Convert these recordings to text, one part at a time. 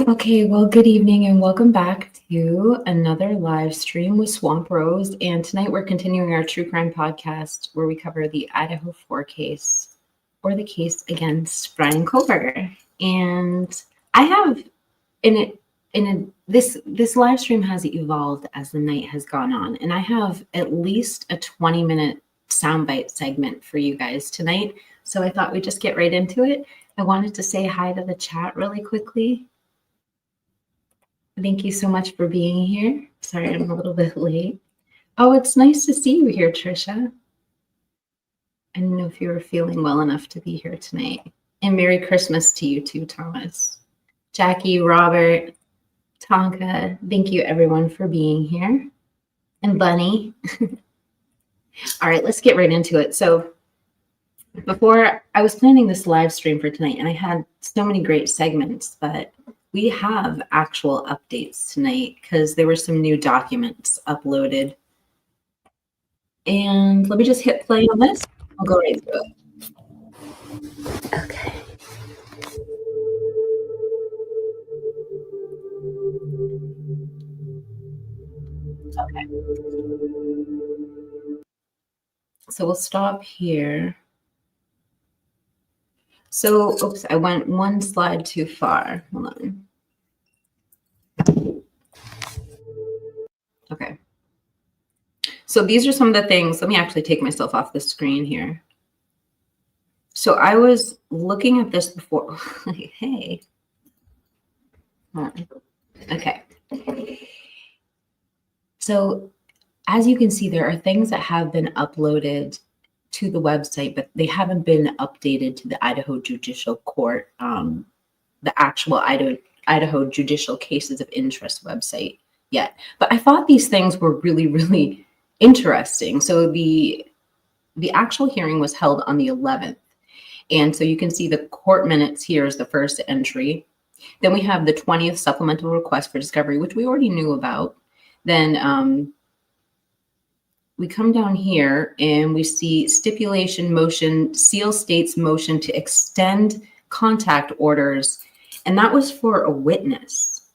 Okay, well, good evening and welcome back to another live stream with Swamp Rose. And tonight we're continuing our true crime podcast where we cover the Idaho4 case, or the case against Brian Kohlberger. And I have this live stream has evolved as the night has gone on, and I have at least a 20-minute soundbite segment for you guys tonight. So I thought we'd just get right into it. I wanted to say hi to the chat really quickly. Thank you so much for being here. Sorry, I'm a little bit late. Oh, it's nice to see you here, Trisha. I didn't know if you were feeling well enough to be here tonight. And Merry Christmas to you too, Thomas. Jackie, Robert, Tanka, thank you everyone for being here. And Bunny. All right, let's get right into it. So before I was planning this live stream for tonight, and I had so many great segments, but we have actual updates tonight because there were some new documents uploaded. And let me just hit play on this. I'll go right through it. Okay. Okay. So we'll stop here. So, oops, I went one slide too far. Hold on. Okay. So these are some of the things. Let me actually take myself off the screen here. So I was looking at this before. Hey. Okay. So as you can see, there are things that have been uploaded to the website, but they haven't been updated to the Idaho Judicial Court, the actual Idaho Judicial Cases of Interest website yet. But I thought these things were really, really interesting. So the actual hearing was held on the 11th. And so you can see the court minutes here is the first entry. Then we have the 20th supplemental request for discovery, which we already knew about. Then we come down here and we see stipulation motion, seal states motion to extend contact orders. And that was for a witness.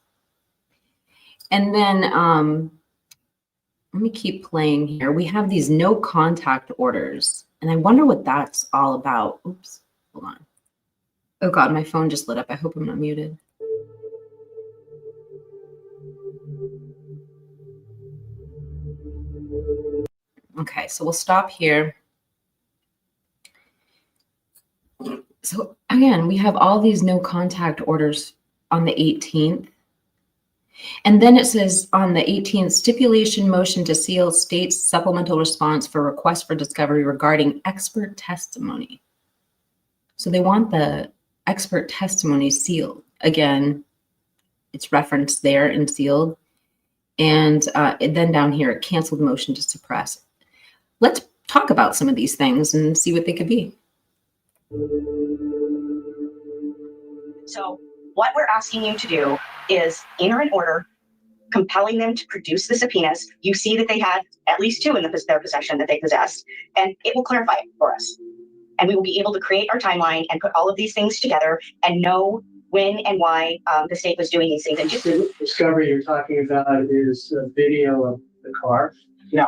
And then let me keep playing here. We have these no contact orders. And I wonder what that's all about. Oops, hold on. Oh God, my phone just lit up. I hope I'm not muted. Okay, so we'll stop here. So again, we have all these no contact orders on the 18th. And then it says on the 18th, stipulation motion to seal states supplemental response for request for discovery regarding expert testimony. So they want the expert testimony sealed. Again, it's referenced there and sealed. And then down here, canceled motion to suppress. Let's talk about some of these things and see what they could be. So what we're asking you to do is enter an order compelling them to produce the subpoenas. You see that they had at least two in their possession that they possessed, and it will clarify it for us. And we will be able to create our timeline and put all of these things together and know when and why the state was doing these things. And just the discovery you're talking about is a video of the car? No.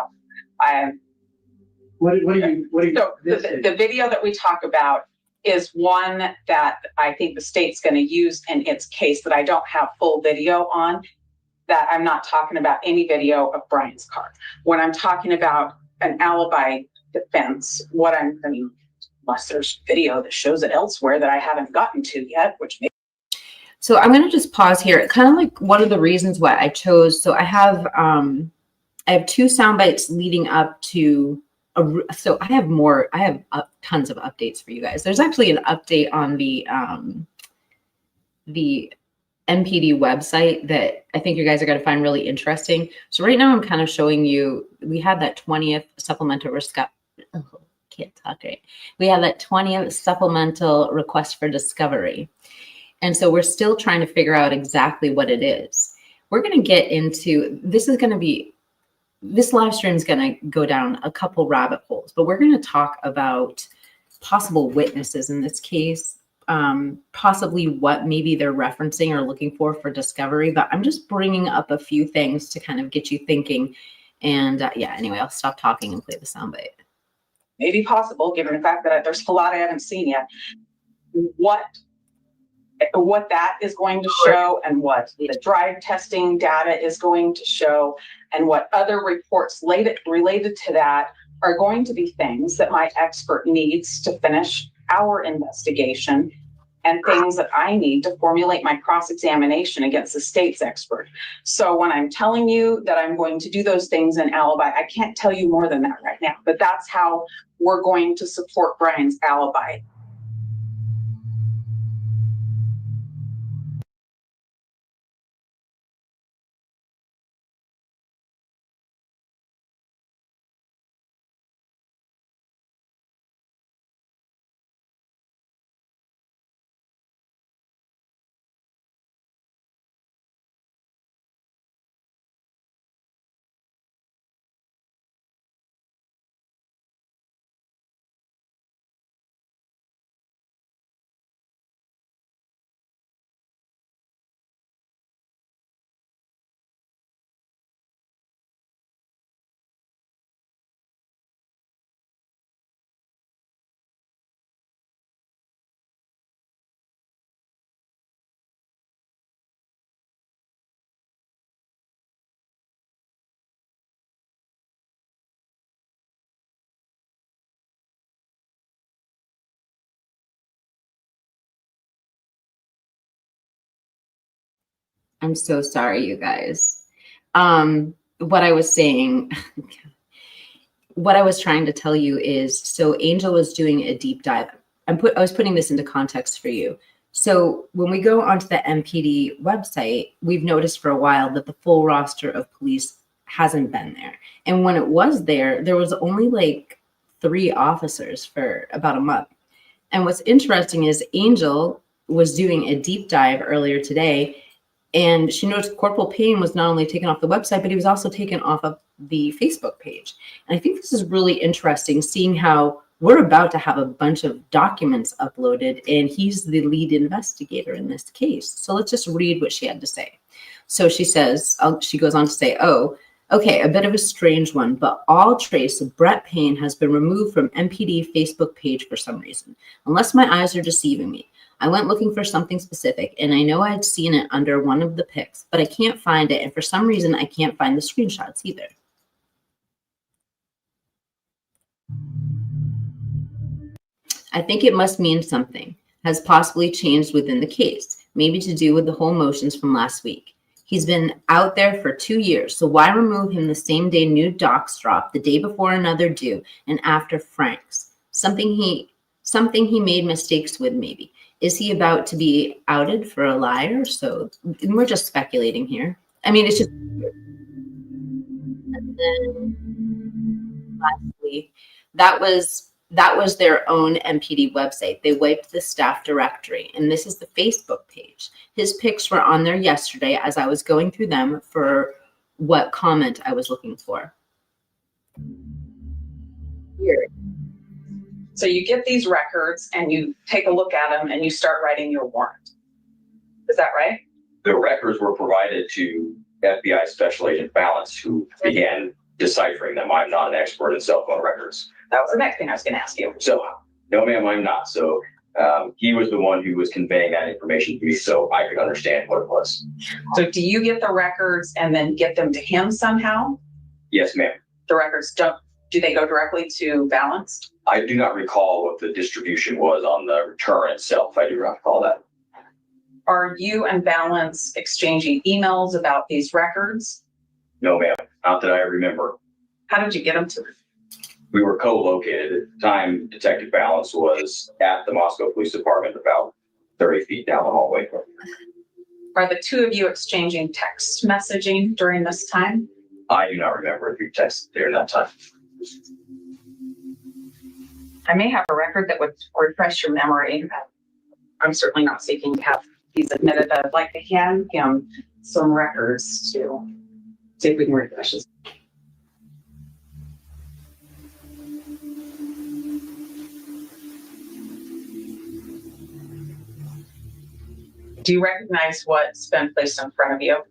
What do you So the video that we talk about is one that I think the state's going to use in its case that I don't have full video on, that I'm not talking about any video of Brian's car. When I'm talking about an alibi defense, unless there's video that shows it elsewhere that I haven't gotten to yet, which may. So I'm going to just pause here. Kind of like one of the reasons why I chose. So I have two sound bites leading up to. So I have more. I have tons of updates for you guys. There's actually an update on the MPD website that I think you guys are going to find really interesting. So right now I'm kind of showing you. We had that 20th supplemental can't talk right. We have that 20th supplemental request for discovery. And so we're still trying to figure out exactly what it is. We're going to get into, this live stream is going to go down a couple rabbit holes, but we're going to talk about possible witnesses in this case, possibly what maybe they're referencing or looking for discovery, but I'm just bringing up a few things to kind of get you thinking. And yeah, anyway, I'll stop talking and play the soundbite. Maybe possible, given the fact that there's a lot I haven't seen yet. What that is going to show, and what the drive testing data is going to show, and what other reports related to that are going to be things that my expert needs to finish our investigation, and things that I need to formulate my cross-examination against the state's expert. So when I'm telling you that I'm going to do those things in alibi, I can't tell you more than that right now, but that's how we're going to support Brian's alibi. I'm so sorry, you guys. What I was saying, what I was trying to tell you is, so Angel was doing a deep dive. I was putting this into context for you. So when we go onto the MPD website, we've noticed for a while that the full roster of police hasn't been there. And when it was there was only like 3 officers for about a month. And what's interesting is Angel was doing a deep dive earlier today, and she noticed Corporal Payne was not only taken off the website, but he was also taken off of the Facebook page. And I think this is really interesting, seeing how we're about to have a bunch of documents uploaded, and he's the lead investigator in this case. So let's just read what she had to say. So she says, she goes on to say, oh, okay, a bit of a strange one, but all trace of Brett Payne has been removed from MPD Facebook page for some reason, unless my eyes are deceiving me. I went looking for something specific, and I know I'd seen it under one of the pics, but I can't find it, and for some reason, I can't find the screenshots either. I think it must mean something has possibly changed within the case, maybe to do with the whole motions from last week. He's been out there for 2 years, so why remove him the same day new docs drop, the day before another due, and after Frank's? Something he made mistakes with, maybe. Is he about to be outed for a liar? So we're just speculating here. I mean, it's just. And then lastly, that was their own MPD website. They wiped the staff directory, and this is the Facebook page. His pics were on there yesterday as I was going through them for what comment I was looking for. Weird. So you get these records and you take a look at them and you start writing your warrant. Is that right? The records were provided to FBI Special Agent Balance, who began deciphering them. I'm not an expert in cell phone records. That was the next thing I was going to ask you. So, no, ma'am, I'm not. So he was the one who was conveying that information to me so I could understand what it was. So do you get the records and then get them to him somehow? Yes, ma'am. The records do they go directly to Balance? I do not recall what the distribution was on the return itself. I do not recall that. Are you and Balance exchanging emails about these records? No, ma'am. Not that I remember. How did you get them to him? We were co-located. At the time, Detective Balance was at the Moscow Police Department about 30 feet down the hallway. Are the two of you exchanging text messaging during this time? I do not remember if you texted during that time. I may have a record that would refresh your memory. I'm certainly not seeking to have these admitted. I'd like to hand him some records to see if we can refresh this. Do you recognize what's been placed in front of you?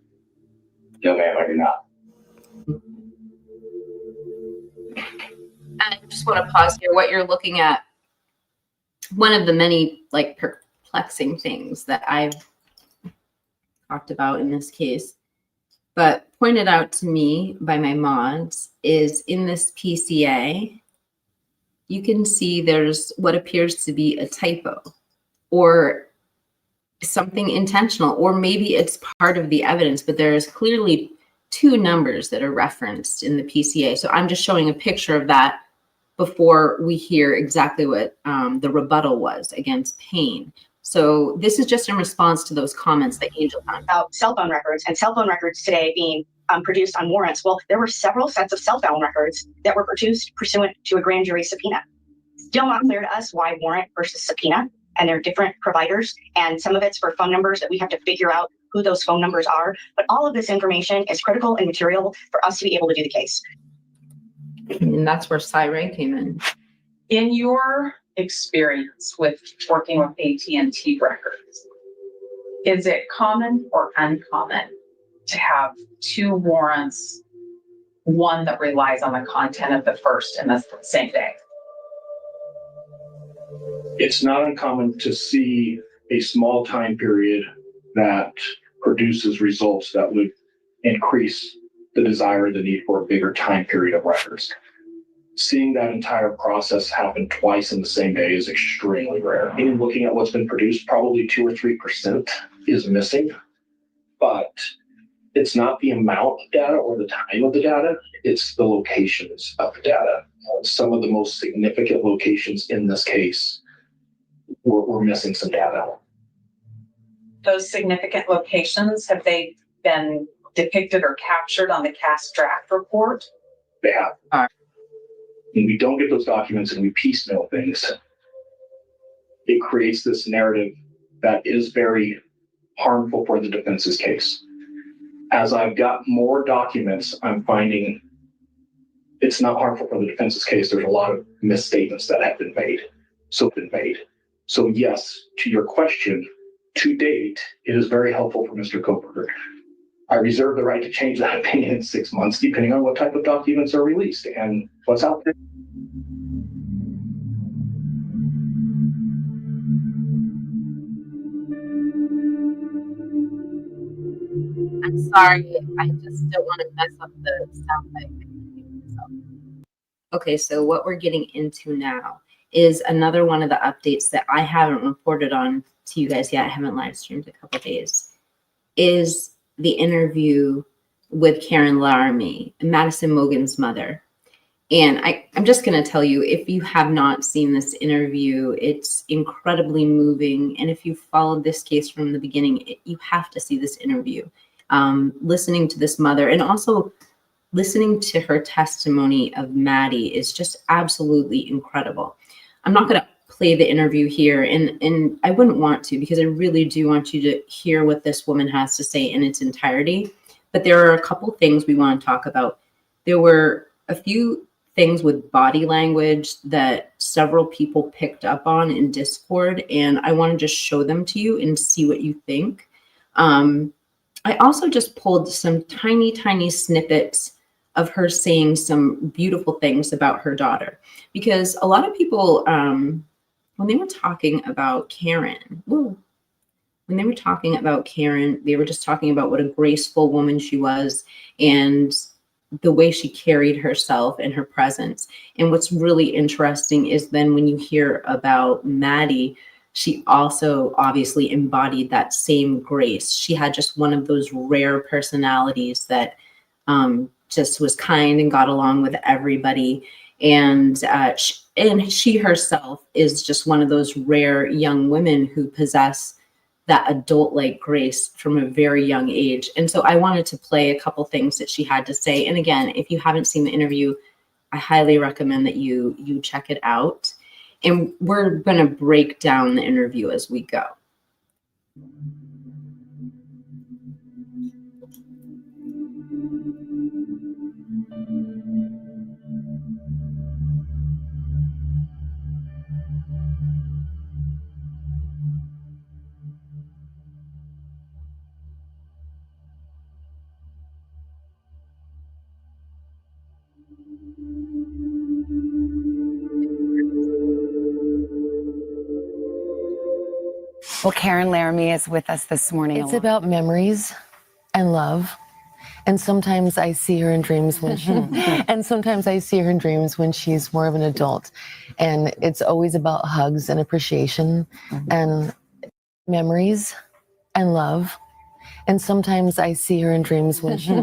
No, ma'am, I do not. I just want to pause here. What you're looking at, one of the many like perplexing things that I've talked about in this case, but pointed out to me by my mods, is in this PCA, you can see there's what appears to be a typo or something intentional, or maybe it's part of the evidence, but there's clearly two numbers that are referenced in the PCA. So I'm just showing a picture of that before we hear exactly what the rebuttal was against Payne. So this is just in response to those comments that Angel found. About cell phone records and cell phone records today being produced on warrants. Well, there were several sets of cell phone records that were produced pursuant to a grand jury subpoena. Still not clear to us why warrant versus subpoena, and they're different providers. And some of it's for phone numbers that we have to figure out who those phone numbers are. But all of this information is critical and material for us to be able to do the case. And that's where Cy came in. In your experience with working with AT&T records, is it common or uncommon to have two warrants, one that relies on the content of the first in the same day? It's not uncommon to see a small time period that produces results that would increase the desire or the need for a bigger time period of records. Seeing that entire process happen twice in the same day is extremely rare. And looking at what's been produced, probably 2 or 3% is missing, but it's not the amount of data or the time of the data, it's the locations of the data. Some of the most significant locations in this case we're missing some data. Those significant locations, have they been depicted or captured on the cast draft report? They have. When we don't get those documents and we piecemeal things, it creates this narrative that is very harmful for the defense's case. As I've got more documents, I'm finding it's not harmful for the defense's case. There's a lot of misstatements that have been made. So yes, to your question, to date, it is very helpful for Mr. Koberger. I reserve the right to change that opinion in 6 months, depending on what type of documents are released and what's out there. I'm sorry, I just don't want to mess up the soundbite. Okay, so what we're getting into now is another one of the updates that I haven't reported on to you guys yet. I haven't live streamed a couple days. Is the interview with Karen Laramie, Madison Mogen's mother. And I'm just going to tell you, if you have not seen this interview, it's incredibly moving. And if you followed this case from the beginning, you have to see this interview. Listening to this mother and also listening to her testimony of Maddie is just absolutely incredible. I'm not going to play the interview here, and I wouldn't want to, because I really do want you to hear what this woman has to say in its entirety. But there are a couple things we want to talk about. There were a few things with body language that several people picked up on in Discord, and I want to just show them to you and see what you think. I also just pulled some tiny snippets of her saying some beautiful things about her daughter, because a lot of people, when they were talking about Karen, they were just talking about what a graceful woman she was and the way she carried herself and her presence. And what's really interesting is then when you hear about Maddie, she also obviously embodied that same grace. She had just one of those rare personalities that just was kind and got along with everybody. And she herself is just one of those rare young women who possess that adult-like grace from a very young age. And so I wanted to play a couple things that she had to say. And again, if you haven't seen the interview, I highly recommend that you check it out. And we're going to break down the interview as we go. Well, Karen Laramie is with us this morning. It's about memories and love. And sometimes I see her in dreams when she's more of an adult. And it's always about hugs and appreciation and memories and love. And sometimes I see her in dreams when she's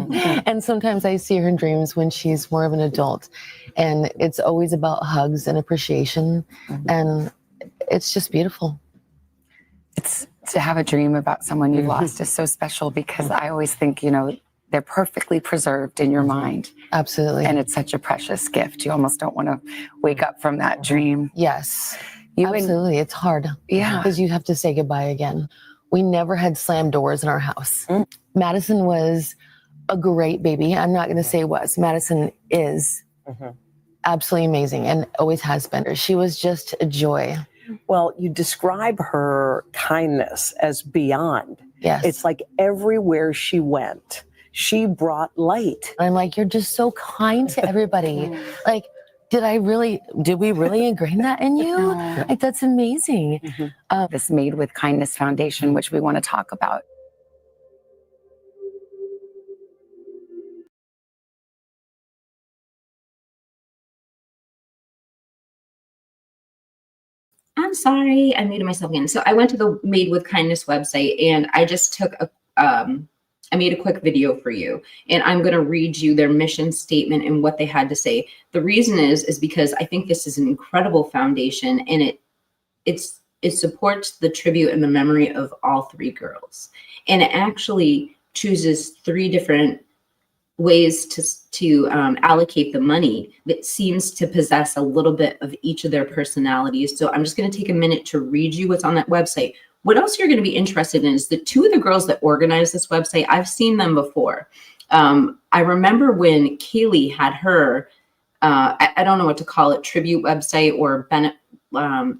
more of an adult. And it's always about hugs and appreciation. And it's just beautiful. It's to have a dream about someone you've lost is so special, because I always think, you know, they're perfectly preserved in your mind. Absolutely. And it's such a precious gift. You almost don't want to wake up from that dream. Yes, absolutely. It's hard. Yeah. Because you have to say goodbye again. We never had slammed doors in our house. Madison was a great baby. I'm not going to say was. Madison is absolutely amazing and always has been. She was just a joy. Well, you describe her kindness as beyond. Yes. It's like everywhere she went, she brought light. I'm like, you're just so kind to everybody. Like, did we really ingrain that in you? No. Like, that's amazing. This Made with Kindness Foundation, which we want to talk about. I'm sorry, I muted myself again. So I went to the Made with Kindness website, and I just took I made a quick video for you, and I'm going to read you their mission statement and what they had to say. The reason is because I think this is an incredible foundation, and it supports the tribute and the memory of all three girls, and it actually chooses 3 different ways to allocate the money that seems to possess a little bit of each of their personalities. So I'm just going to take a minute to read you what's on that website. What else you're going to be interested in is the 2 of the girls that organized this website. I've seen them before. I remember when Kaylee had her, I don't know what to call it, tribute website or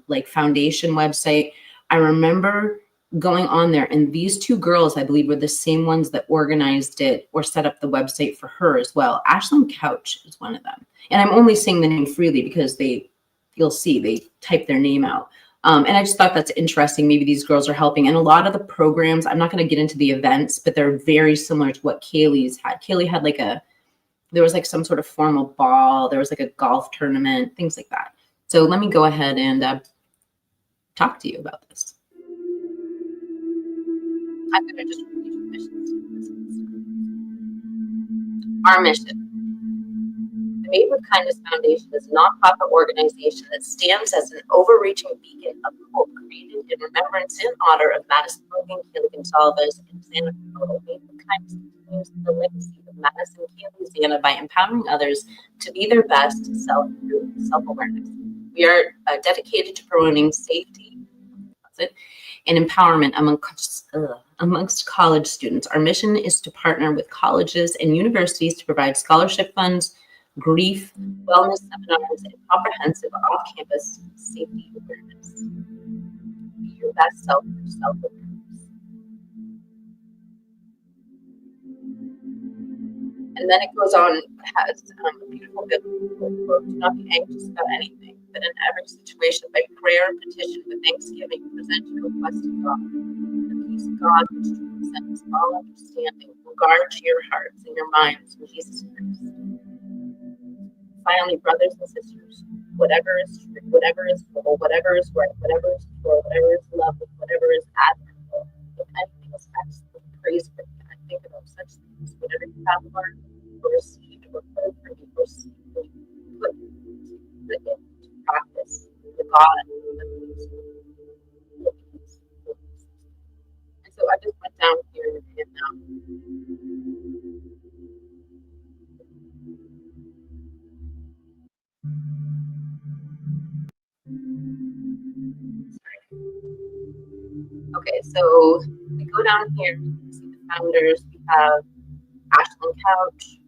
like foundation website. I remember going on there, and these 2 girls, I believe, were the same ones that organized it or set up the website for her as well. Ashlyn Couch is one of them. And I'm only saying the name freely because you'll see, they type their name out. And I just thought that's interesting. Maybe these girls are helping. And a lot of the programs, I'm not going to get into the events, but they're very similar to what Kaylee's had. Kaylee had there was like some sort of formal ball. There was like a golf tournament, things like that. So let me go ahead and talk to you about this. I'm going to just read you the mission. Our mission. The Made with Kindness Foundation is a nonprofit organization that stands as an overreaching beacon of hope, created in remembrance and honor of Madison Mogen, Kaylee Gonzalez, and Xana Picoto. Made with Kindness continues the legacy of Madison, Kaylee, Xana by empowering others to be their best self through self-awareness. We are dedicated to promoting safety, and empowerment amongst college students. Our mission is to partner with colleges and universities to provide scholarship funds, grief, wellness seminars, and comprehensive off-campus safety awareness. Be your best self through self-awareness. And then it goes on, has a beautiful biblical quote: do not be anxious about anything, but in every situation, by prayer and petition with thanksgiving, present your request to God. The peace of God, which transcends all understanding, will guard your hearts and your minds in Jesus Christ. Finally, brothers and sisters, whatever is true, whatever is noble, whatever is right, whatever is pure, whatever is lovely, whatever is admirable, if anything is excellent, praiseworthy, I think about such things. Whatever you have learned or received or heard from me or seen from me, put it into practice. The God of peace. And so I just went down here and okay, so we go down here, you can see the founders. We have Ashlyn Couch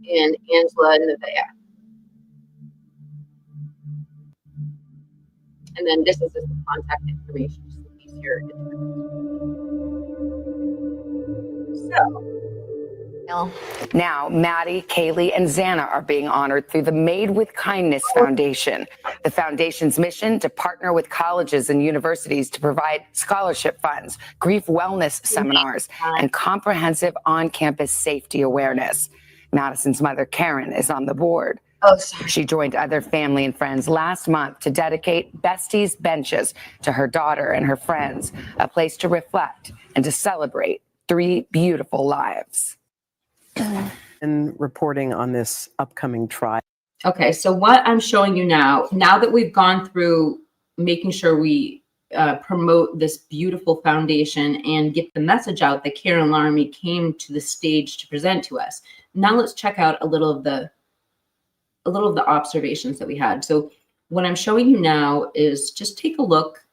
and Angela Nevea. And then this is just the contact information, just in case you're interested. So, Now, Maddie, Kaylee, and Xana are being honored through the Made with Kindness Foundation. The foundation's mission to partner with colleges and universities to provide scholarship funds, grief wellness seminars, and comprehensive on-campus safety awareness. Madison's mother, Karen, is on the board. Oh, sorry. She joined other family and friends last month to dedicate Besties Benches to her daughter and her friends, a place to reflect and to celebrate 3 beautiful lives. And reporting on this upcoming trial. Okay, so what I'm showing you now that we've gone through making sure we promote this beautiful foundation and get the message out that Karen Laramie came to the stage to present to us. Now let's check out a little of the observations that we had. So what I'm showing you now is just take a look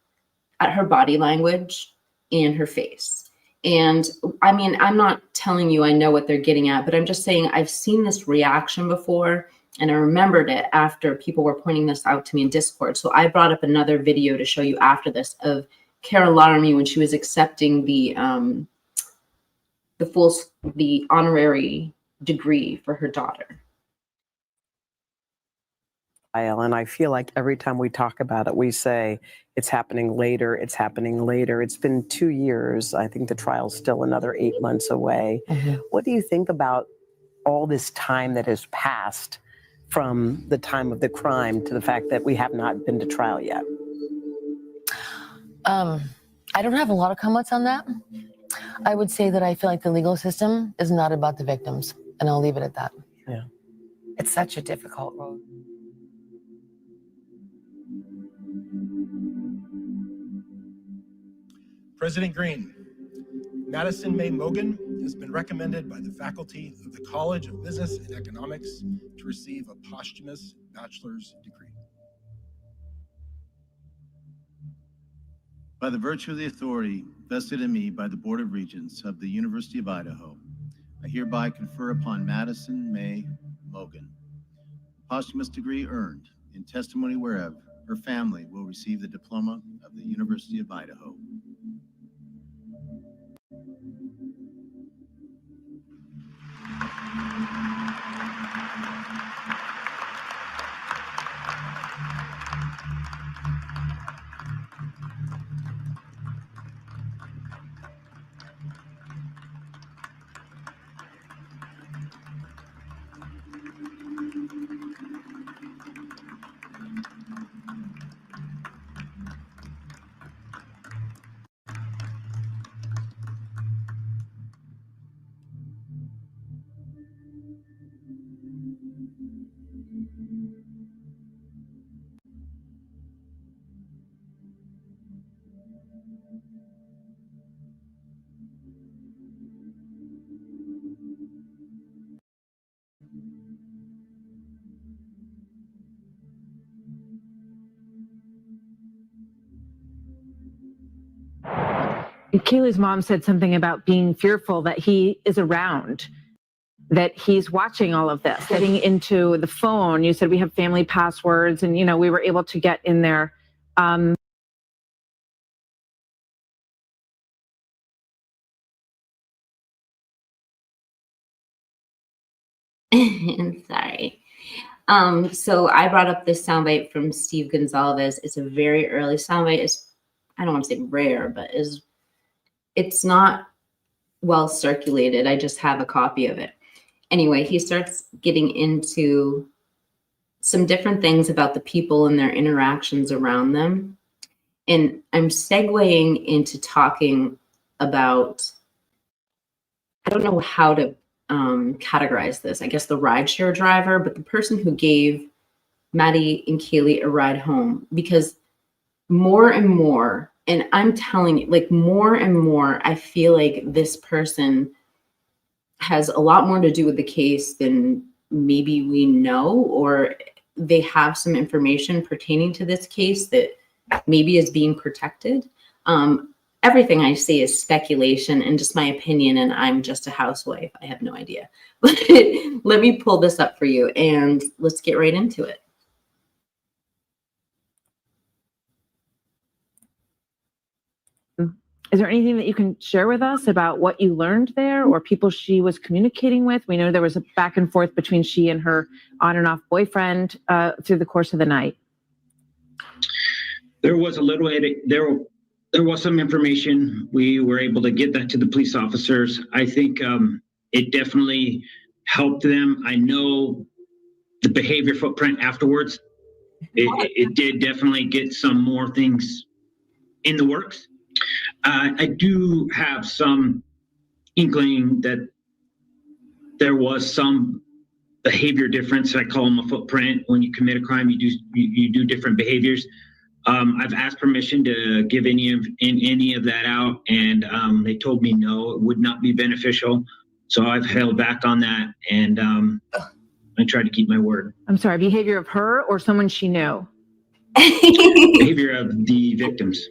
at her body language and her face. And I mean, I'm not telling you I know what they're getting at, but I'm just saying I've seen this reaction before, and I remembered it after people were pointing this out to me in Discord. So I brought up another video to show you after this of Karen Laramie when she was accepting the honorary degree for her daughter. And I feel like every time we talk about it, we say it's happening later, it's happening later. It's been 2 years. I think the trial's still another 8 months away. Mhm. What do you think about all this time that has passed from the time of the crime to the fact that we have not been to trial yet? I don't have a lot of comments on that. I would say that I feel like the legal system is not about the victims, and I'll leave it at that. Yeah. It's such a difficult road. President Green, Madison May Mogen has been recommended by the faculty of the College of Business and Economics to receive a posthumous bachelor's degree. By the virtue of the authority vested in me by the Board of Regents of the University of Idaho, I hereby confer upon Madison May Mogen a posthumous degree earned in testimony whereof her family will receive the diploma of the University of Idaho. Kaylee's mom said something about being fearful that he is around, that he's watching all of this. Getting into the phone, you said we have family passwords, and we were able to get in there. Sorry. So I brought up this soundbite from Steve Gonzalez. It's a very early soundbite. I don't want to say rare, but it's not well circulated. I just have a copy of it. Anyway, he starts getting into some different things about the people and their interactions around them. And I'm segueing into talking about, I don't know how to categorize this. I guess the rideshare driver, but the person who gave Maddie and Kaylee a ride home, because more and more, and I'm telling you, like more and more, I feel like this person has a lot more to do with the case than maybe we know, or they have some information pertaining to this case that maybe is being protected. Everything I say is speculation and just my opinion, and I'm just a housewife. I have no idea. But let me pull this up for you and let's get right into it. Is there anything that you can share with us about what you learned there or people she was communicating with? We know there was a back and forth between she and her on and off boyfriend through the course of the night. There was a little there was some information. We were able to get that to the police officers. I think it definitely helped them. I know the behavior footprint afterwards, it did definitely get some more things in the works. I do have some inkling that there was some behavior difference. I call them a footprint. When you commit a crime, you do different behaviors. I've asked permission to give any of that out, and they told me no, it would not be beneficial. So I've held back on that, and I tried to keep my word. I'm sorry, behavior of her or someone she knew? Behavior of the victims.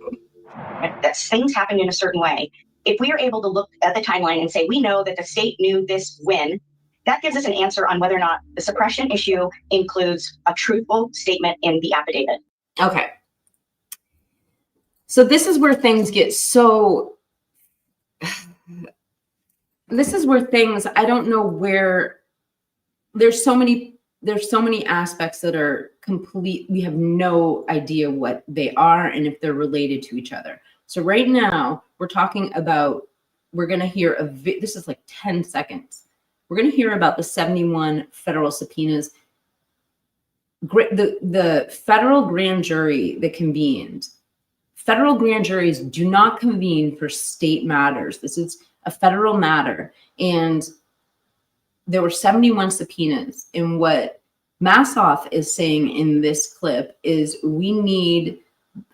That things happened in a certain way. If we are able to look at the timeline and say, we know that the state knew this when, that gives us an answer on whether or not the suppression issue includes a truthful statement in the affidavit. Okay. So this is where things get so, this is where things, I don't know where, there's so many aspects that are complete. We have no idea what they are and if they're related to each other. So right now we're talking about, we're going to hear this is like 10 seconds. We're going to hear about the 71 federal subpoenas. The federal grand jury that convened. Federal grand juries do not convene for state matters. This is a federal matter. And there were 71 subpoenas. And what Massoff is saying in this clip is we need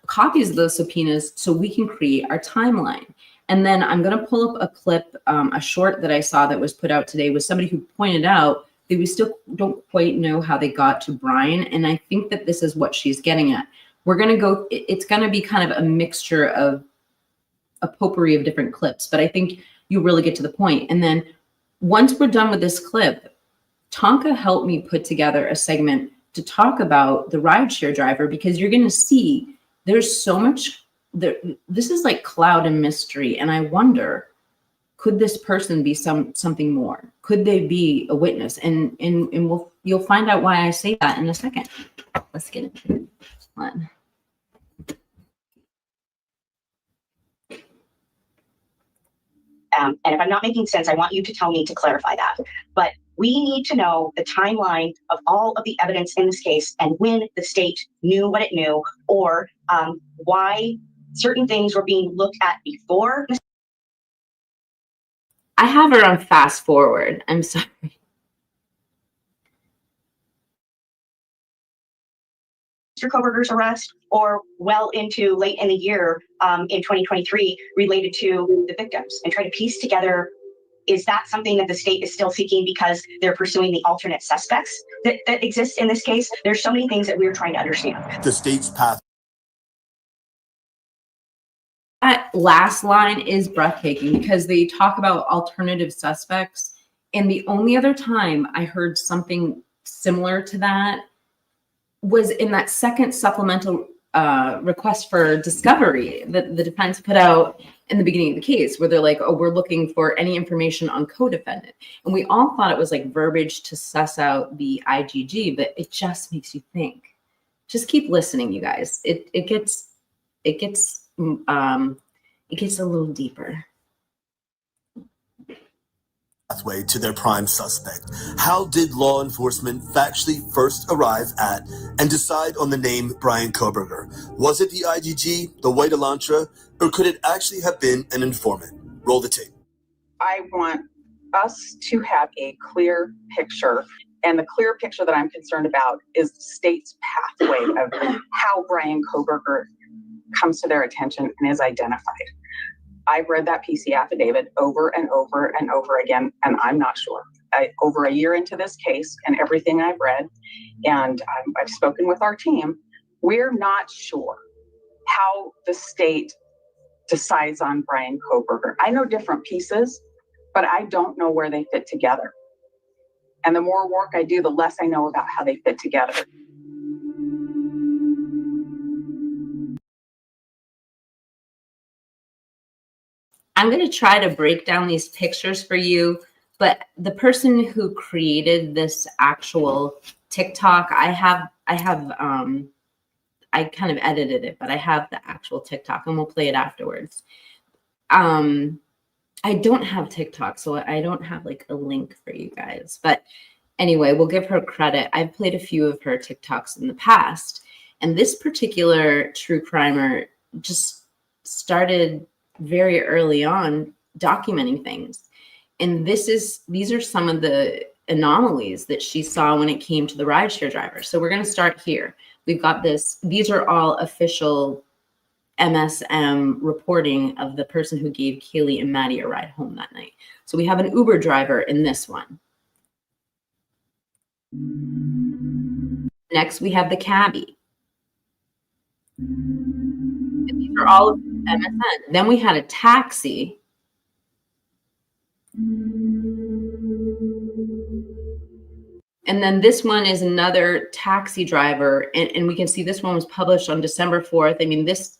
copies of those subpoenas so we can create our timeline. And then I'm going to pull up a clip, a short that I saw that was put out today with somebody who pointed out that we still don't quite know how they got to Brian. And I think that this is what she's getting at. We're going to go, it's going to be kind of a mixture of a potpourri of different clips, but I think you really get to the point. And then once we're done with this clip, Tanka helped me put together a segment to talk about the rideshare driver, because you're going to see there's so much there. This is like cloud and mystery. And I wonder, could this person be something more? Could they be a witness? And you'll find out why I say that in a second. Let's get into it. One. And if I'm not making sense, I want you to tell me to clarify that. But we need to know the timeline of all of the evidence in this case and when the state knew what it knew, or why certain things were being looked at before. I have her on fast forward. I'm sorry. Mr. Koberger's arrest, or well into late in the year in 2023 related to the victims, and try to piece together, is that something that the state is still seeking because they're pursuing the alternate suspects that exist in this case? There's so many things that we're trying to understand. The state's path. That last line is breathtaking because they talk about alternative suspects. And the only other time I heard something similar to that was in that second supplemental request for discovery that the defense put out in the beginning of the case, where they're like, oh, we're looking for any information on co-defendant. And we all thought it was like verbiage to suss out the IGG, but it just makes you think. Just keep listening, you guys. It gets a little deeper. Pathway to their prime suspect. How did law enforcement factually first arrive at and decide on the name Brian Koberger? Was it the IGG, the white Elantra, or could it actually have been an informant? Roll the tape. I want us to have a clear picture, and the clear picture that I'm concerned about is the state's pathway of how Brian Koberger comes to their attention and is identified. I've read that PC affidavit over and over and over again, and I'm not sure. Over a year into this case and everything I've read, and I've spoken with our team, we're not sure how the state decides on Brian Koberger. I know different pieces, but I don't know where they fit together. And the more work I do, the less I know about how they fit together. I'm going to try to break down these pictures for you, but the person who created this actual TikTok, I kind of edited it, but I have the actual TikTok and we'll play it afterwards. I don't have TikTok, so I don't have like a link for you guys, but anyway, we'll give her credit. I've played a few of her TikToks in the past, and this particular true crimer just started very early on documenting things. And these are some of the anomalies that she saw when it came to the rideshare driver. So we're going to start here. We've got this. These are all official MSM reporting of the person who gave Kaylee and Maddie a ride home that night. So we have an Uber driver in this one. Next, we have the cabbie. And these are all of MSN. Then we had a taxi. And then this one is another taxi driver. And we can see this one was published on December 4th. I mean, this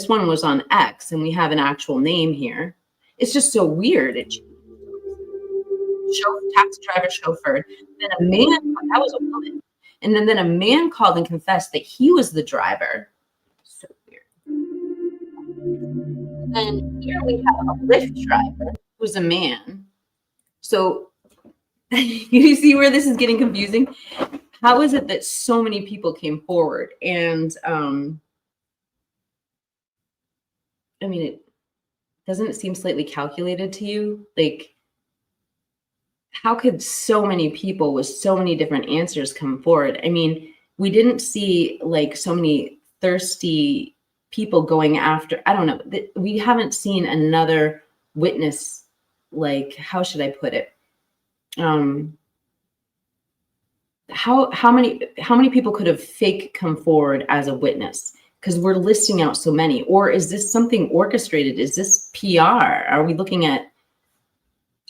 one was on X, and we have an actual name here. It's just so weird. Taxi driver chauffeured. Then a man, that was a woman. And then a man called and confessed that he was the driver. So weird. And then here we have a Lyft driver who's a man. So you see where this is getting confusing? How is it that so many people came forward? And I mean, doesn't it seem slightly calculated to you? Like, how could so many people with so many different answers come forward? I mean, we didn't see like so many thirsty people going after, I don't know. We haven't seen another witness, like, how should I put it? How many people could have fake come forward as a witness? Because we're listing out so many. Or is this something orchestrated? Is this PR? Are we looking at,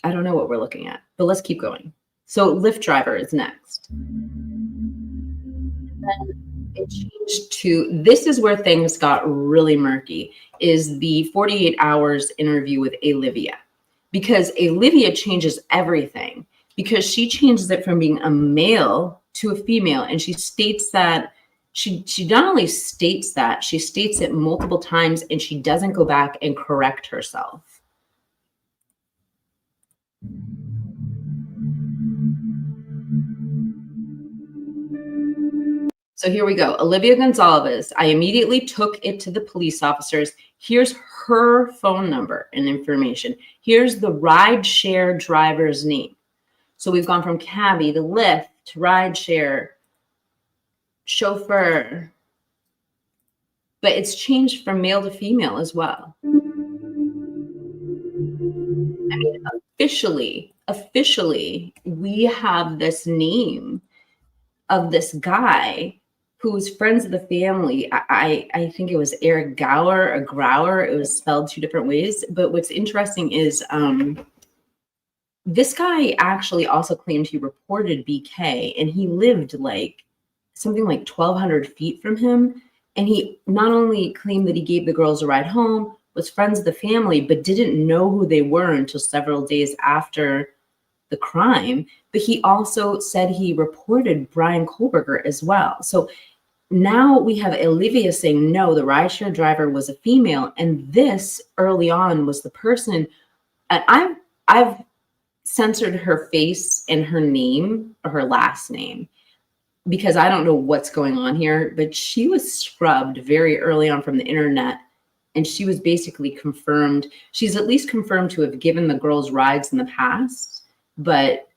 I don't know what we're looking at, but let's keep going. So Lyft driver is next. And then it changed to, this is where things got really murky, is the 48 hours interview with Olivia. Because Olivia changes everything, because she changes it from being a male to a female. And she states that, she not only states that, she states it multiple times, and she doesn't go back and correct herself. So here we go. Olivia Gonzalez. I immediately took it to the police officers. Here's her phone number and information. Here's the ride share driver's name. So we've gone from cabbie to Lyft to ride share, chauffeur, but it's changed from male to female as well. I mean, officially, we have this name of this guy who's friends of the family. I think it was Eric Gower or Grauer. It was spelled two different ways. But what's interesting is this guy actually also claimed he reported BK, and he lived like something like 1,200 feet from him. And he not only claimed that he gave the girls a ride home, was friends of the family, but didn't know who they were until several days after the crime. But he also said he reported Brian Kohlberger as well. So now we have Olivia saying, no, the rideshare driver was a female. And this early on was the person, and I've censored her face and her name, or her last name, because I don't know what's going on here, but she was scrubbed very early on from the internet. And she was basically confirmed. She's at least confirmed to have given the girls rides in the past, but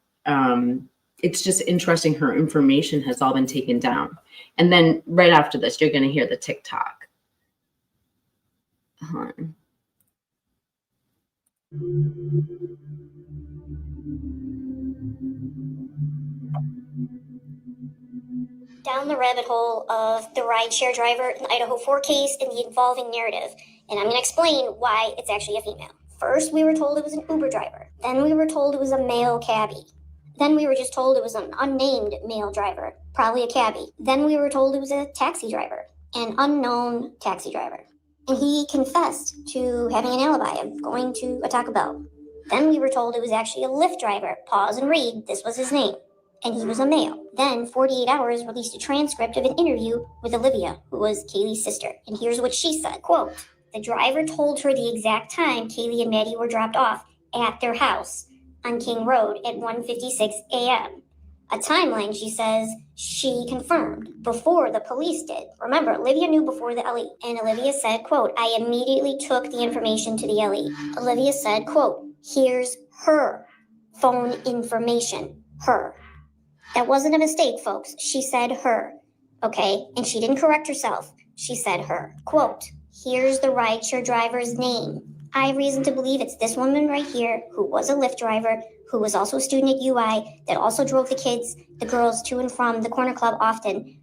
it's just interesting. Her information has all been taken down. And then right after this, you're going to hear the TikTok. Down the rabbit hole of the rideshare driver in the Idaho4 case and the involving narrative. And I'm going to explain why it's actually a female. First, we were told it was an Uber driver. Then we were told it was a male cabbie. Then we were just told it was an unnamed male driver, probably a cabbie. Then we were told it was a taxi driver, an unknown taxi driver. And he confessed to having an alibi of going to a Taco Bell. Then we were told it was actually a Lyft driver. Pause and read. This was his name. And he was a male. Then 48 Hours released a transcript of an interview with Olivia, who was Kaylee's sister. And here's what she said, quote, "The driver told her the exact time Kaylee and Maddie were dropped off at their house on King Road at 1:56 a.m. A timeline, she says, she confirmed before the police did. Remember, Olivia knew before the LE. And Olivia said, quote, "I immediately took the information to the LE. Olivia said, quote, "Here's her phone information. Her." That wasn't a mistake, folks. She said her. Okay? And she didn't correct herself. She said her. Quote, "Here's the rideshare driver's name. I have reason to believe it's this woman right here who was a Lyft driver, who was also a student at UI, that also drove the girls to and from the corner club often.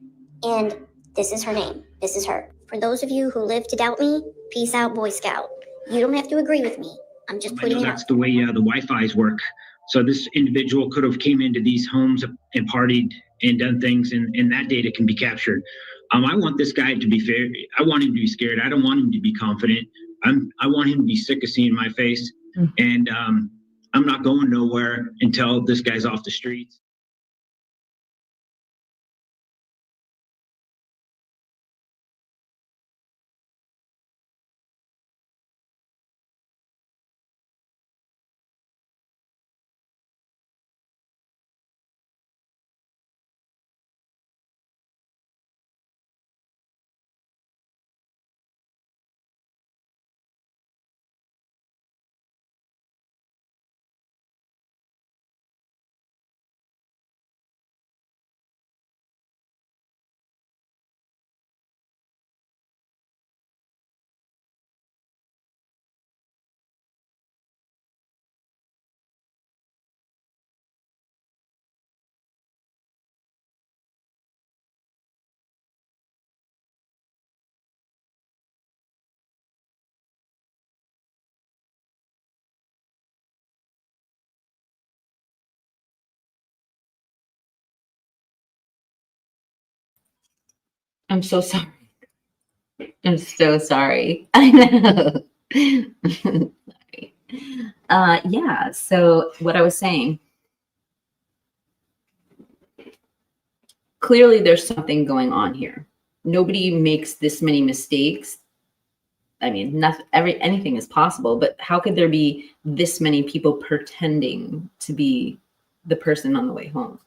And this is her name. This is her." For those of you who live to doubt me, peace out, Boy Scout. You don't have to agree with me. I'm just putting it out. That's the way the Wi-Fi's work. So this individual could have came into these homes and partied and done things, and that data can be captured. I want this guy to be fair. I want him to be scared. I don't want him to be confident. I want him to be sick of seeing my face. And I'm not going nowhere until this guy's off the streets. I'm so sorry. I'm so sorry. I know. Sorry. Yeah, so what I was saying, clearly there's something going on here. Nobody makes this many mistakes. I mean, anything is possible, but how could there be this many people pretending to be the person on the way home?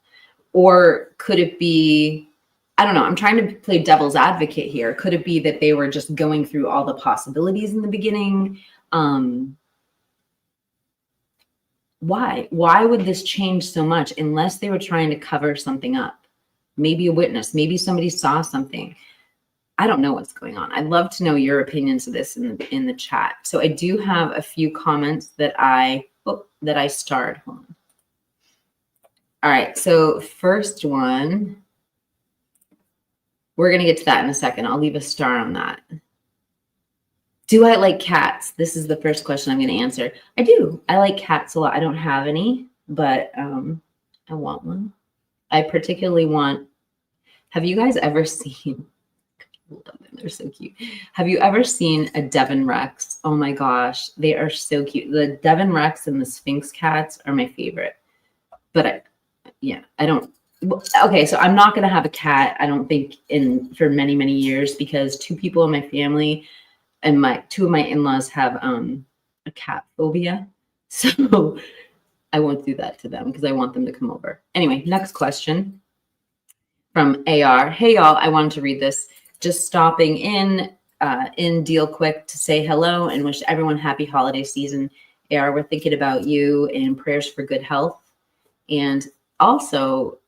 Or could it be, I don't know, I'm trying to play devil's advocate here. Could it be that they were just going through all the possibilities in the beginning? Why would this change so much unless they were trying to cover something up? Maybe a witness, maybe somebody saw something. I don't know what's going on. I'd love to know your opinions of this in the chat. So I do have a few comments that I starred. Hold on. All right, so first one, we're gonna get to that in a second. I'll leave a star on that. Do I like cats? This is the first question I'm gonna answer. I do. I like cats a lot. I don't have any, but I want one. I particularly want, have you guys ever seen, I love them, they're so cute. Have you ever seen a Devon Rex? Oh my gosh, they are so cute. The Devon Rex and the Sphinx cats are my favorite. But I don't, okay, so I'm not gonna have a cat, I don't think, for many, many years, because two people in my family and two of my in-laws have a cat phobia. So I won't do that to them because I want them to come over. Anyway, next question from AR. Hey y'all, I wanted to read this. Just stopping in deal quick to say hello and wish everyone happy holiday season. AR, we're thinking about you and prayers for good health. And also,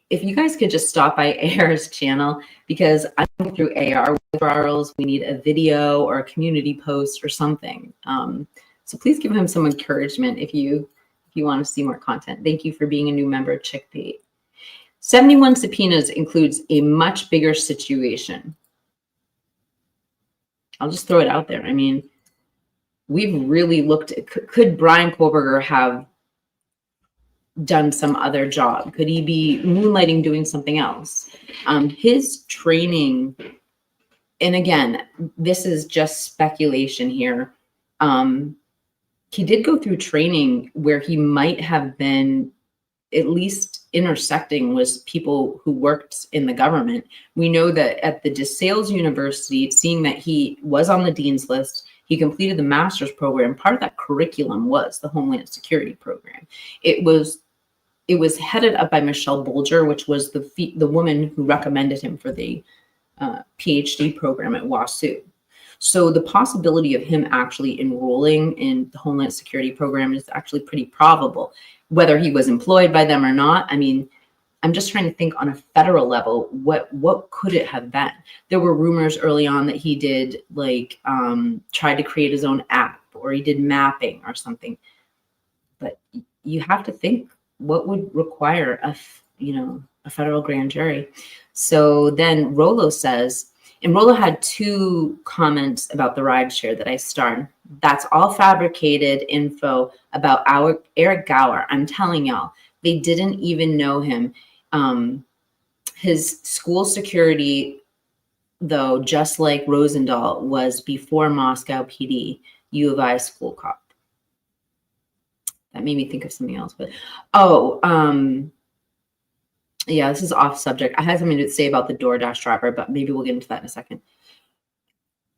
if you guys could just stop by AR's channel, because I'm going through AR withdrawals. We need a video or a community post or something. So please give him some encouragement if you want to see more content. Thank you for being a new member, Chickpea. 71 subpoenas includes a much bigger situation. I'll just throw it out there. I mean, we've really looked at, could Brian Koberger have done some other job? Could he be moonlighting doing something else? His training and again, this is just speculation here. He did go through training where he might have been at least intersecting with people who worked in the government. We know that at the DeSales University, seeing that he was on the dean's list, he completed the master's program. Part of that curriculum was the Homeland Security program. It was headed up by Michelle Bolger, which was the woman who recommended him for the PhD program at WASU. So the possibility of him actually enrolling in the Homeland Security program is actually pretty probable. Whether he was employed by them or not, I mean, I'm just trying to think on a federal level, what could it have been? There were rumors early on that he did like tried to create his own app, or he did mapping or something. But you have to think, what would require a federal grand jury? So then Rollo says, and Rollo had 2 comments about the rideshare that I starred. That's all fabricated info about Eric Gower. I'm telling y'all, they didn't even know him. His school security, though, just like Rosendahl, was before Moscow PD, U of I school cop. That made me think of something else, but yeah, this is off subject. I had something to say about the DoorDash driver, but maybe we'll get into that in a second.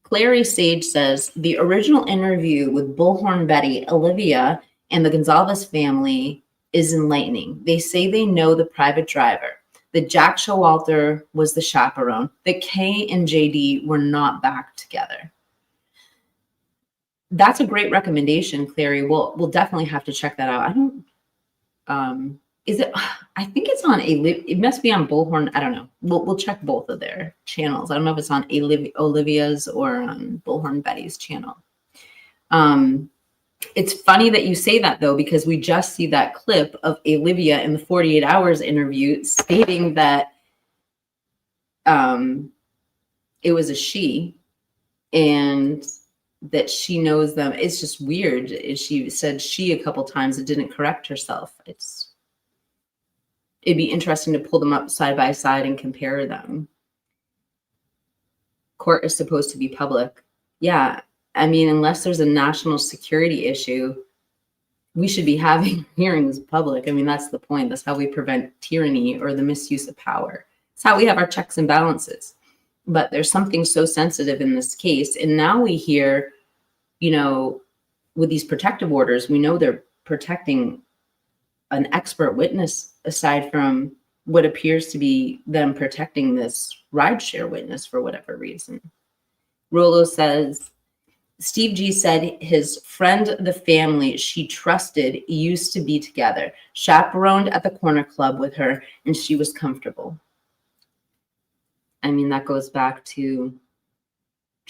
Clary Sage says, the original interview with Bullhorn Betty, Olivia, and the Gonzalez family is enlightening. They say they know the private driver, that Jack Showalter was the chaperone, that Kay and JD were not back together. That's a great recommendation, Clary. We'll definitely have to check that out. I don't, is it, I think it's on it must be on Bullhorn. I don't know. We'll check both of their channels. I don't know if it's on Olivia's or on Bullhorn Betty's channel. It's funny that you say that, though, because we just see that clip of Olivia in the 48 Hours interview stating that it was a she and that she knows them. It's just weird. She said she a couple times and didn't correct herself. It'd be interesting to pull them up side by side and compare them. Court is supposed to be public. Yeah. I mean, unless there's a national security issue, we should be having hearings public. I mean, that's the point. That's how we prevent tyranny or the misuse of power. It's how we have our checks and balances. But there's something so sensitive in this case. And now we hear, with these protective orders, we know they're protecting an expert witness aside from what appears to be them protecting this rideshare witness for whatever reason. Rollo says, Steve G said his friend, the family she trusted, used to be together, chaperoned at the corner club with her, and she was comfortable. I mean, that goes back to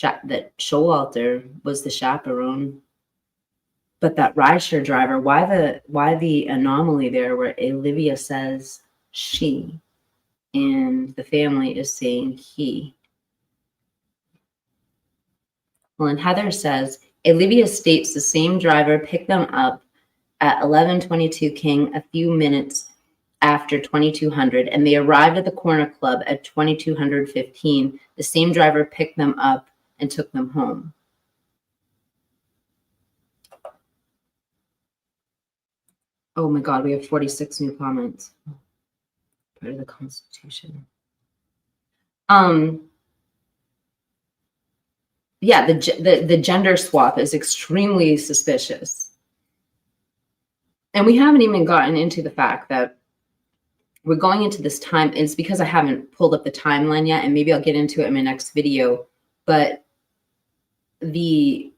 that Showalter was the chaperone. But that rideshare driver, why the anomaly there where Olivia says she and the family is saying he? Well, and Heather says, Olivia states the same driver picked them up at 1122 King a few minutes after 2200, and they arrived at the corner club at 2215. The same driver picked them up and took them home. Oh my God, we have 46 new comments. Part of the Constitution. Yeah, the gender swap is extremely suspicious. And we haven't even gotten into the fact that we're going into this time. It's because I haven't pulled up the timeline yet, and maybe I'll get into it in my next video. But the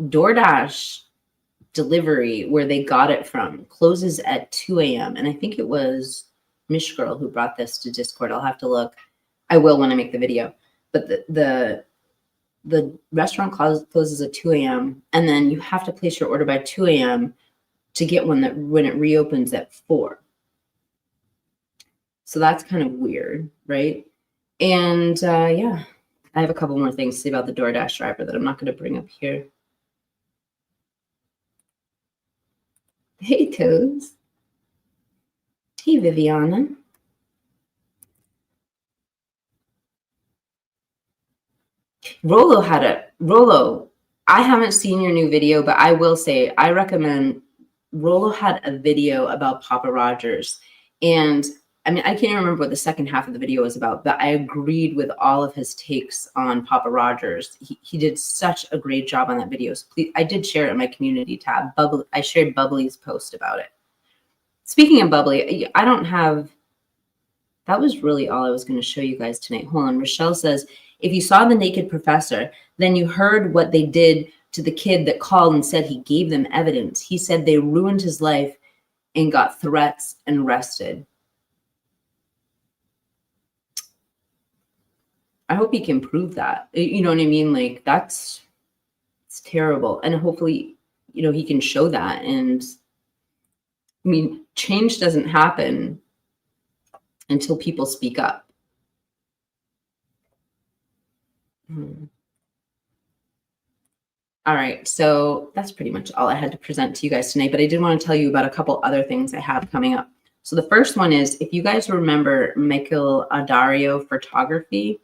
DoorDash delivery where they got it from closes at 2 a.m. And I think it was michigirl who brought this to Discord. I'll have to look. I will when I make the video. But the restaurant closes at 2 a.m. and then you have to place your order by 2 a.m. to get one that when it reopens at 4. So that's kind of weird, right? And yeah, I have a couple more things to say about the DoorDash driver that I'm not going to bring up here. Hey, Toes. Hey, Viviana. Rollo, I haven't seen your new video, but I will say I recommend. Rollo had a video about Papa Rogers, and I mean, I can't even remember what the second half of the video was about, but I agreed with all of his takes on Papa Rogers. He did such a great job on that video. So please, I did share it in my community tab. I shared Bubbly's post about it. Speaking of Bubbly, that was really all I was going to show you guys tonight. Hold on. Richelle says, if you saw the naked professor, then you heard what they did to the kid that called and said he gave them evidence. He said they ruined his life and got threats and arrested. I hope he can prove that. You know what I mean? Like, it's terrible. And hopefully, you know, he can show that. And I mean, change doesn't happen until people speak up. All right, so that's pretty much all I had to present to you guys tonight, but I did want to tell you about a couple other things I have coming up. So the first one is, if you guys remember MichaelAddarioPhotography,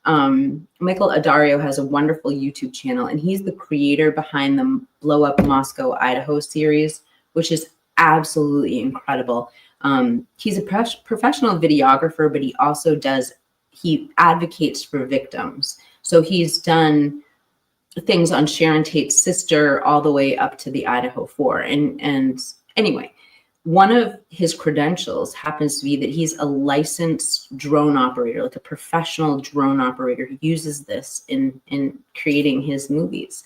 Michael Addario has a wonderful YouTube channel, and he's the creator behind the Blow Up Moscow, Idaho series, which is absolutely incredible. He's a professional videographer, but he advocates for victims. So he's done things on Sharon Tate's sister all the way up to the Idaho4. And anyway, one of his credentials happens to be that he's a licensed drone operator, like a professional drone operator who uses this in creating his movies.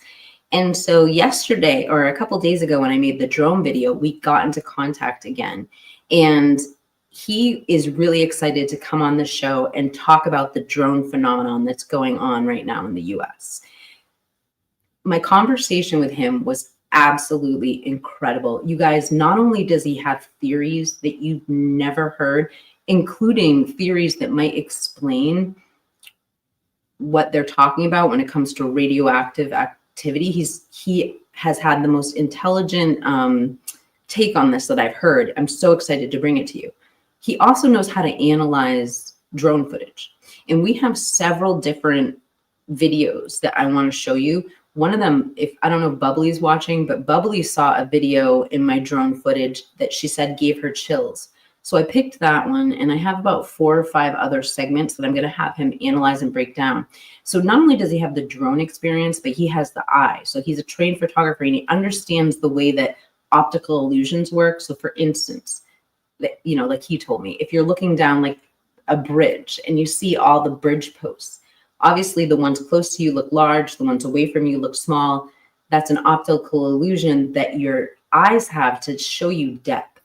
And so yesterday, or a couple days ago, when I made the drone video, we got into contact again. And he is really excited to come on the show and talk about the drone phenomenon that's going on right now in the US. My conversation with him was absolutely incredible. You guys, not only does he have theories that you've never heard, including theories that might explain what they're talking about when it comes to radioactive activity. He has had the most intelligent take on this that I've heard. I'm so excited to bring it to you. He also knows how to analyze drone footage. And we have several different videos that I want to show you. One of them, I don't know if Bubbly's watching, but Bubbly saw a video in my drone footage that she said gave her chills. So I picked that one, and I have about 4 or 5 other segments that I'm going to have him analyze and break down. So not only does he have the drone experience, but he has the eye. So he's a trained photographer, and he understands the way that optical illusions work. So for instance, you know, like he told me, if you're looking down like a bridge and you see all the bridge posts, obviously the ones close to you look large, the ones away from you look small. That's an optical illusion that your eyes have to show you depth.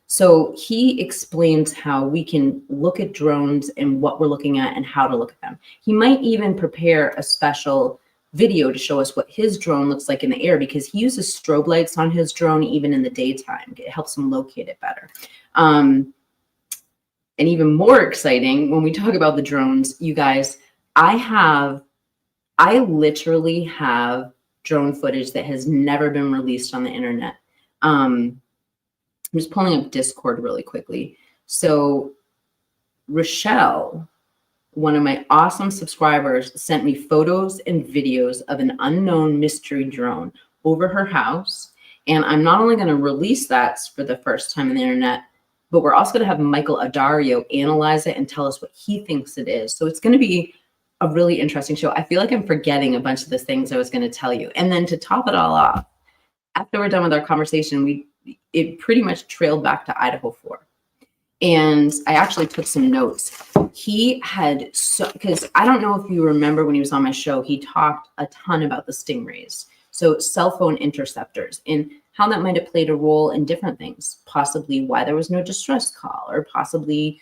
So he explains how we can look at drones and what we're looking at and how to look at them. He might even prepare a special video to show us what his drone looks like in the air, because he uses strobe lights on his drone even in the daytime. It helps him locate it better. And even more exciting, when we talk about the drones, you guys, I literally have drone footage that has never been released on the internet. I'm just pulling up Discord really quickly. So Richelle, one of my awesome subscribers, sent me photos and videos of an unknown mystery drone over her house. And I'm not only going to release that for the first time on the internet, but we're also going to have Michael Addario analyze it and tell us what he thinks it is. So it's going to be a really interesting show. I feel like I'm forgetting a bunch of the things I was going to tell you. And then to top it all off, after we're done with our conversation, it pretty much trailed back to Idaho4. And I actually took some notes. He had, because I don't know if you remember when he was on my show, he talked a ton about the stingrays. So cell phone interceptors and how that might have played a role in different things, possibly why there was no distress call, or possibly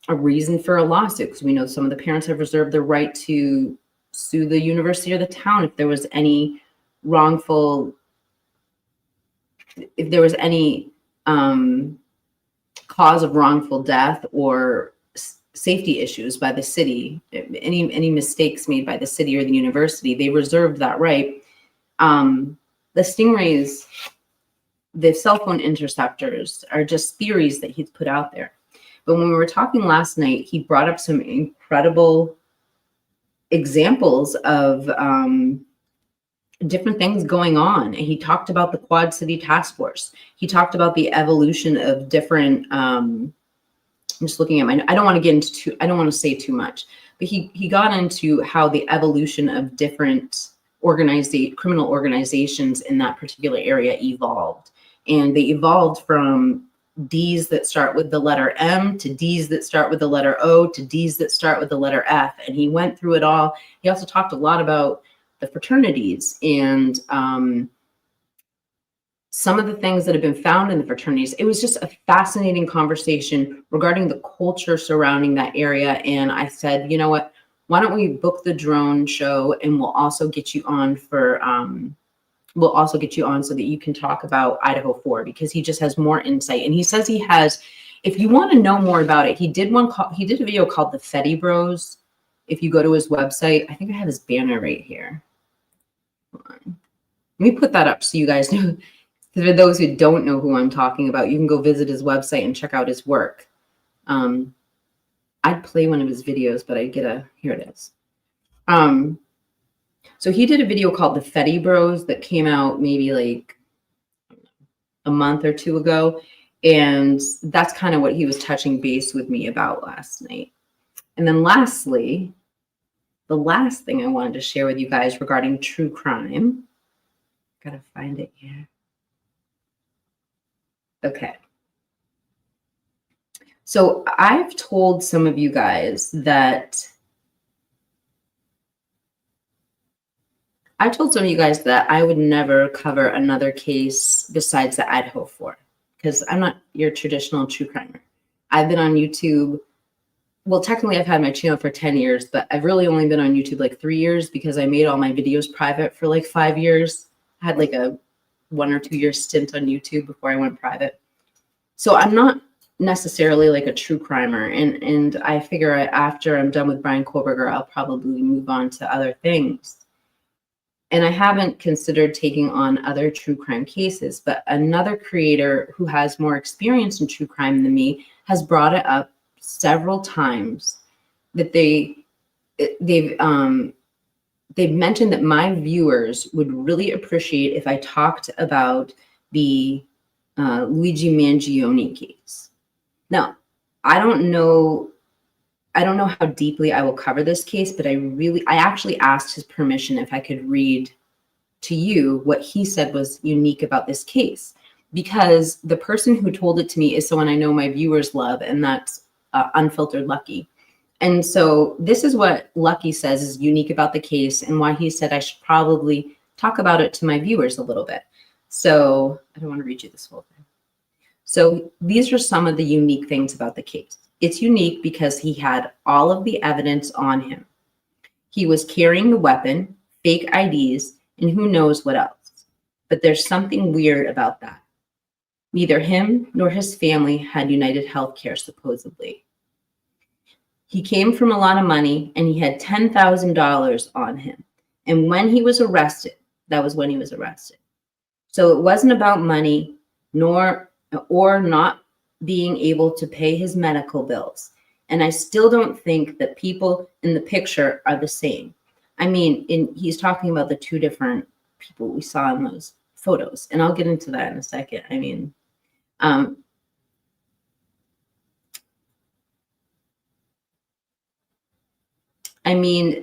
a reason for a lawsuit, because we know some of the parents have reserved the right to sue the university or the town if there was any wrongful, if there was any cause of wrongful death or safety issues by the city, any mistakes made by the city or the university, they reserved that right. The stingrays, the cell phone interceptors, are just theories that he's put out there. But when we were talking last night, he brought up some incredible examples of different things going on. And he talked about the Quad City Task Force. He talked about the evolution of different, I'm just looking at I don't want to get into I don't want to say too much, but he got into how the evolution of different criminal organizations in that particular area evolved. And they evolved from D's that start with the letter M to D's that start with the letter O to D's that start with the letter F. And he went through it all. He also talked a lot about the fraternities and some of the things that have been found in the fraternities. It was just a fascinating conversation regarding the culture surrounding that area. And I said, you know what, why don't we book the drone show, and we'll also get you on for, we'll also get you on so that you can talk about Idaho4, because he just has more insight. And he says he has, if you want to know more about it, he did a video called the Fetty Bros. If you go to his website, I think I have his banner right here. Hold on. Let me put that up so you guys know. For those who don't know who I'm talking about, you can go visit his website and check out his work. I'd play one of his videos, but I'd get here it is. So he did a video called the Fetty Bros that came out maybe like a month or two ago. And that's kind of what he was touching base with me about last night. And then lastly, the last thing I wanted to share with you guys regarding true crime. Gotta find it here. Okay. So I've told some of you guys that I would never cover another case besides the Idaho4, because I'm not your traditional true crimer. I've been on YouTube. Well, technically I've had my channel for 10 years, but I've really only been on YouTube like 3 years because I made all my videos private for like 5 years. I had like a 1 or 2 year stint on YouTube before I went private. So I'm not necessarily like a true crimer. And I figure after I'm done with Brian Koberger, I'll probably move on to other things. And I haven't considered taking on other true crime cases, but another creator who has more experience in true crime than me has brought it up several times that they've mentioned that my viewers would really appreciate if I talked about the Luigi Mangioni case. Now, I don't know how deeply I will cover this case, but I actually asked his permission if I could read to you what he said was unique about this case, because the person who told it to me is someone I know my viewers love, and that's UnfilteredLucky. And so this is what Lucky says is unique about the case and why he said I should probably talk about it to my viewers a little bit. So I don't want to read you this whole thing. So these are some of the unique things about the case. It's unique because he had all of the evidence on him. He was carrying the weapon, fake IDs, and who knows what else. But there's something weird about that. Neither him nor his family had United Healthcare, supposedly. He came from a lot of money, and he had $10,000 on him. And when he was arrested, that was when he was arrested. So it wasn't about money, or not being able to pay his medical bills. And I still don't think that people in the picture are the same. I mean, he's talking about the two different people we saw in those photos, and I'll get into that in a second. I mean,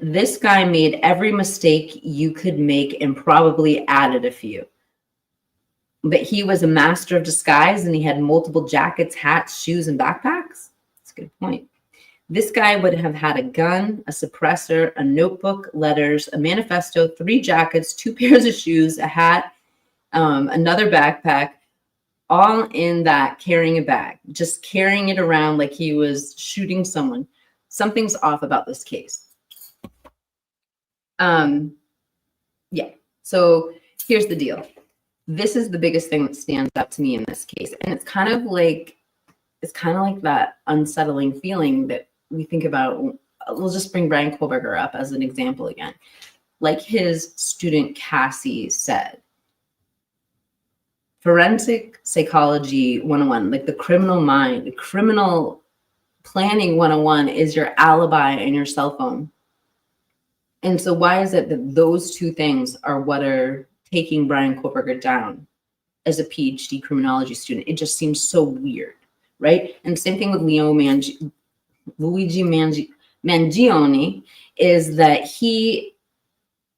this guy made every mistake you could make and probably added a few. But he was a master of disguise, and he had multiple jackets, hats, shoes, and backpacks. That's a good point. This guy would have had a gun, a suppressor, a notebook, letters, a manifesto, 3 jackets, 2 pairs of shoes, a hat, another backpack, all in that carrying a bag, just carrying it around like he was shooting someone. Something's off about this case. Yeah, so here's the deal. This is the biggest thing that stands out to me in this case. And it's kind of like that unsettling feeling that we think about. We'll just bring Brian Koberger up as an example again. Like his student Cassie said, forensic psychology 101, like the criminal mind, the criminal planning 101 is your alibi and your cell phone. And so why is it that those two things are what are taking Brian Koberger down as a PhD criminology student? It just seems so weird, right? And same thing with Luigi Mangioni, is that he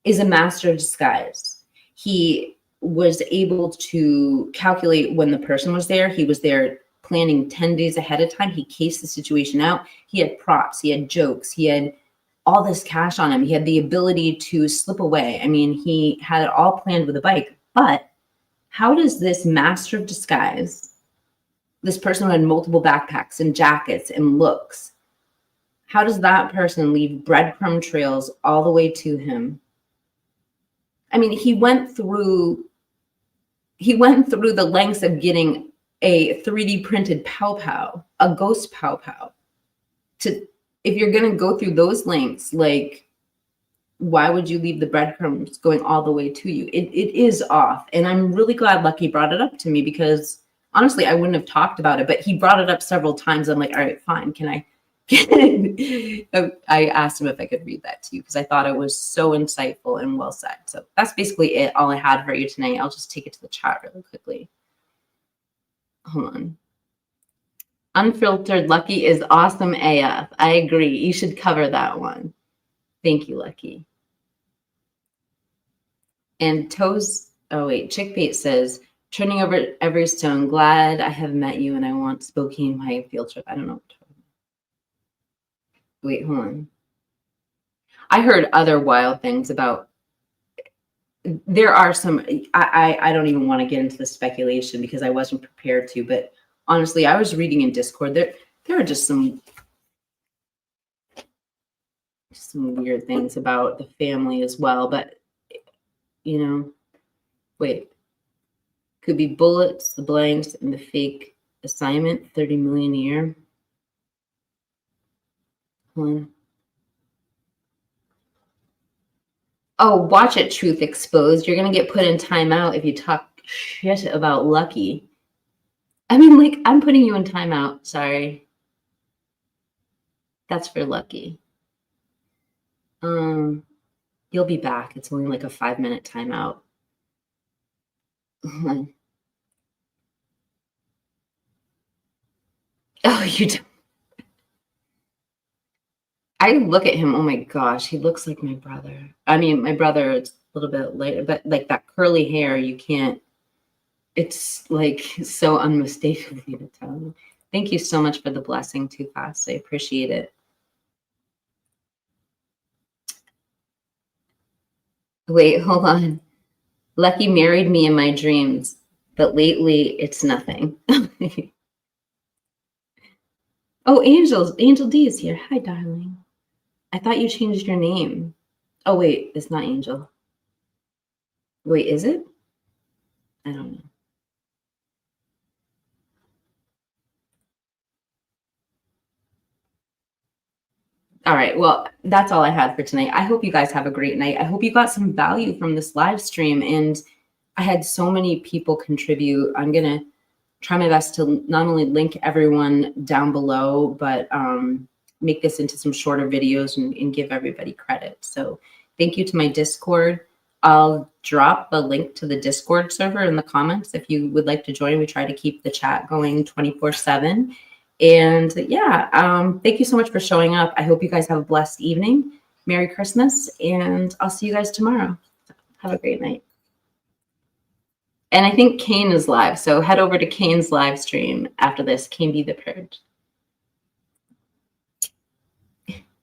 is a master of disguise. He was able to calculate when the person was there. He was there planning 10 days ahead of time. He cased the situation out. He had props, he had jokes, he had all this cash on him. He had the ability to slip away. I mean, he had it all planned with a bike. But how does this master of disguise, this person who had multiple backpacks and jackets and looks, how does that person leave breadcrumb trails all the way to him? I mean, he went through the lengths of getting a 3D printed pow pow, a ghost pow pow. If you're going to go through those lengths, like, why would you leave the breadcrumbs going all the way to you? It is off. And I'm really glad Lucky brought it up to me, because honestly, I wouldn't have talked about it, but he brought it up several times. I'm like, all right, fine. I asked him if I could read that to you, because I thought it was so insightful and well said. So that's basically it. All I had for you tonight. I'll just take it to the chat really quickly. Hold on. Unfiltered Lucky is awesome AF. I agree. You should cover that one. Thank you, Lucky. And Chickbait says, turning over every stone, glad I have met you and I want Spokane my field trip. I don't know. Wait, hold on. I heard other wild things about, there are some, I don't even want to get into the speculation because I wasn't prepared to, but honestly, I was reading in Discord, there are just some weird things about the family as well, but wait, could be bullets, the blanks, and the fake assignment, 30 million a year. Hold on. Oh, watch it, Truth Exposed. You're gonna get put in timeout if you talk shit about Lucky. I mean, like, I'm putting you in timeout. Sorry. That's for Lucky. You'll be back. It's only like a 5-minute timeout. Oh, you don't. I look at him. Oh my gosh, he looks like my brother. I mean, my brother is a little bit later, but like that curly hair, you can't. It's like so unmistakably to tell. Thank you so much for the blessing, Too Fast. I appreciate it. Wait, hold on. Lucky married me in my dreams, but lately it's nothing. Oh, Angel D is here. Hi, darling. I thought you changed your name. Oh, wait, it's not Angel. Wait, is it? I don't know. All right, well, that's all I had for tonight. I hope you guys have a great night. I hope you got some value from this live stream. And I had so many people contribute. I'm going to try my best to not only link everyone down below, but make this into some shorter videos and give everybody credit. So thank you to my Discord. I'll drop the link to the Discord server in the comments if you would like to join. We try to keep the chat going 24/7. And yeah, thank you so much for showing up. I hope you guys have a blessed evening. Merry Christmas, and I'll see you guys tomorrow. Have a great night. And I think Kane is live, so head over to Kane's live stream after this. Kane Be the Purge.